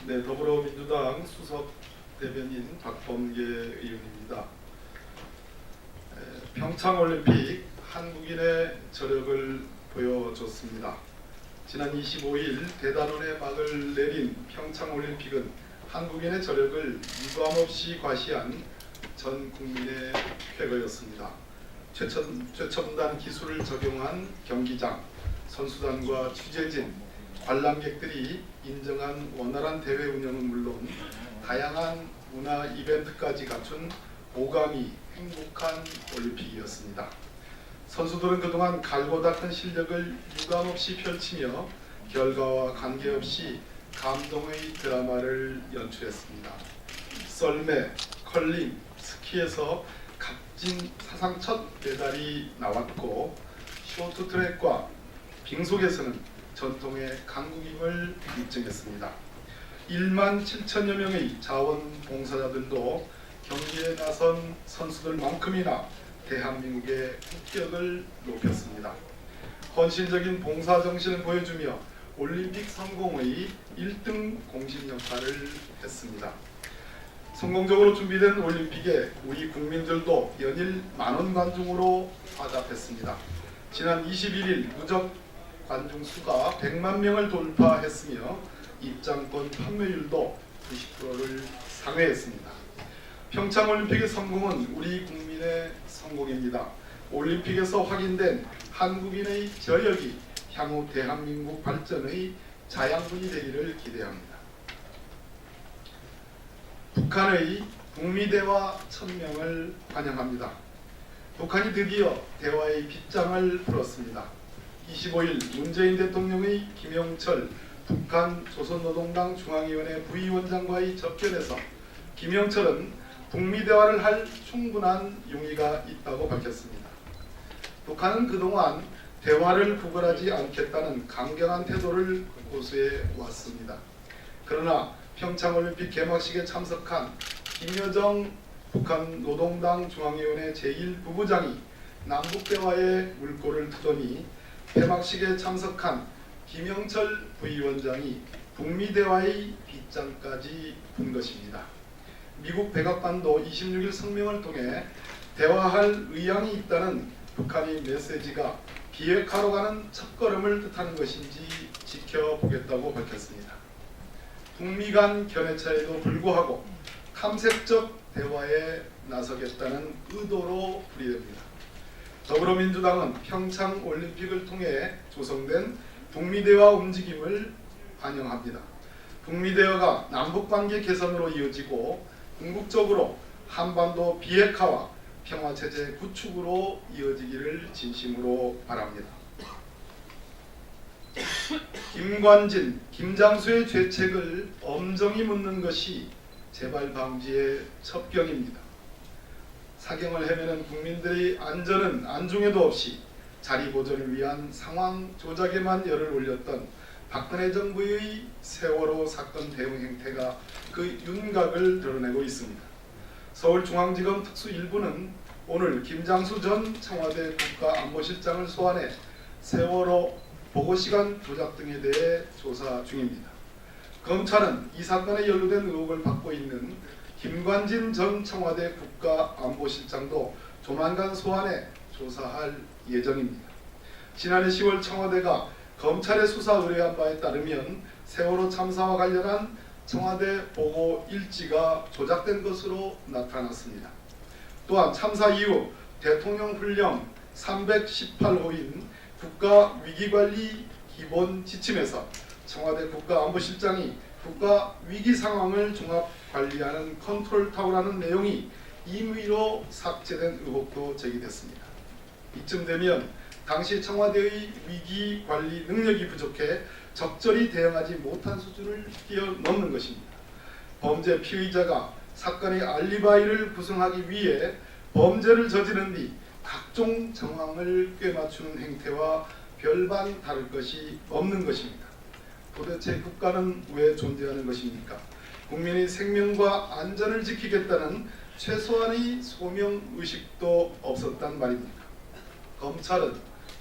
네, 더불어민주당 수석 대변인 박범계 의원입니다. 평창올림픽 한국인의 저력을 보여줬습니다. 지난 25일 대단원의 막을 내린 평창올림픽은 한국인의 저력을 유감없이 과시한 전 국민의 쾌거였습니다. 최첨단 기술을 적용한 경기장, 선수단과 취재진, 관람객들이 인정한 원활한 대회 운영은 물론 다양한 문화 이벤트까지 갖춘 오감이 행복한 올림픽이었습니다. 선수들은 그동안 갈고 닦은 실력을 유감없이 펼치며 결과와 관계없이 감동의 드라마를 연출했습니다. 썰매, 컬링, 스키에서 값진 사상 첫 메달이 나왔고 쇼트트랙과 빙속에서는 전통의 강국임을 입증했습니다. 1만 7천여 명의 자원봉사자들도 경기에 나선 선수들만큼이나 대한민국의 국격을 높였습니다. 헌신적인 봉사정신을 보여주며 올림픽 성공의 1등 공신 역할을 했습니다. 성공적으로 준비된 올림픽에 우리 국민들도 연일 만원 관중으로 화답했습니다. 지난 21일 누적 관중 수가 100만 명을 돌파했으며 입장권 판매율도 90%를 상회했습니다. 평창올림픽의 성공은 우리 국민의 성공입니다. 올림픽에서 확인된 한국인의 저력이 향후 대한민국 발전의 자양분이 되기를 기대합니다. 북한의 북미대화 천명을 환영합니다. 북한이 드디어 대화의 빗장을 풀었습니다. 25일 문재인 대통령의 김영철 북한 조선노동당 중앙위원회 부위원장과의 접견에서 김영철은 북미 대화를 할 충분한 용의가 있다고 밝혔습니다. 북한은 그동안 대화를 구걸하지 않겠다는 강경한 태도를 고수해 왔습니다. 그러나 평창올림픽 개막식에 참석한 김여정 북한 노동당 중앙위원회 제1부부장이 남북대화에 물꼬를 트더니 개막식에 참석한 김영철 부위원장이 북미 대화의 빗장까지 분 것입니다. 미국 백악관도 26일 성명을 통해 대화할 의향이 있다는 북한의 메시지가 비핵화로 가는 첫걸음을 뜻하는 것인지 지켜보겠다고 밝혔습니다. 북미 간 견해차에도 불구하고 탐색적 대화에 나서겠다는 의도로 풀이됩니다. 더불어민주당은 평창올림픽을 통해 조성된 북미대화 움직임을 환영합니다. 북미대화가 남북관계 개선으로 이어지고 궁극적으로 한반도 비핵화와 평화체제 구축으로 이어지기를 진심으로 바랍니다. 김관진, 김장수의 죄책을 엄정히 묻는 것이 재발 방지의 첩경입니다. 사경을 헤매는 국민들의 안전은 안중에도 없이 자리 보존을 위한 상황 조작에만 열을 올렸던 박근혜 정부의 세월호 사건 대응 행태가 그 윤곽을 드러내고 있습니다. 서울중앙지검 특수 1부는 오늘 김장수 전 청와대 국가안보실장을 소환해 세월호 보고시간 조작 등에 대해 조사 중입니다. 검찰은 이 사건에 연루된 의혹을 받고 있는 김관진 전 청와대 국가안보실장도 조만간 소환해 조사할 예정입니다. 지난해 10월 청와대가 검찰에 수사 의뢰한 바에 따르면 세월호 참사와 관련한 청와대 보고 일지가 조작된 것으로 나타났습니다. 또한 참사 이후 대통령 훈령 318호인 국가위기관리 기본 지침에서 청와대 국가안보실장이 국가 위기 상황을 종합 관리하는 컨트롤 타워라는 내용이 임의로 삭제된 의혹도 제기됐습니다. 이쯤 되면 당시 청와대의 위기 관리 능력이 부족해 적절히 대응하지 못한 수준을 뛰어넘는 것입니다. 범죄 피의자가 사건의 알리바이를 구성하기 위해 범죄를 저지른 뒤 각종 정황을 꿰맞추는 행태와 별반 다를 것이 없는 것입니다. 도대체 국가는 왜 존재하는 것입니까? 국민의 생명과 안전을 지키겠다는 최소한의 소명의식도 없었단 말입니다. 검찰은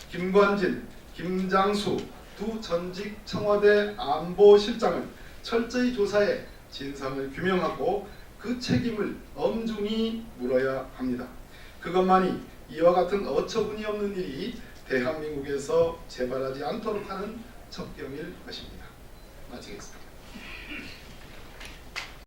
김관진, 김장수 두 전직 청와대 안보실장을 철저히 조사해 진상을 규명하고 그 책임을 엄중히 물어야 합니다. 그것만이 이와 같은 어처구니 없는 일이 대한민국에서 재발하지 않도록 하는 첩경일 것입니다. 마치겠습니다.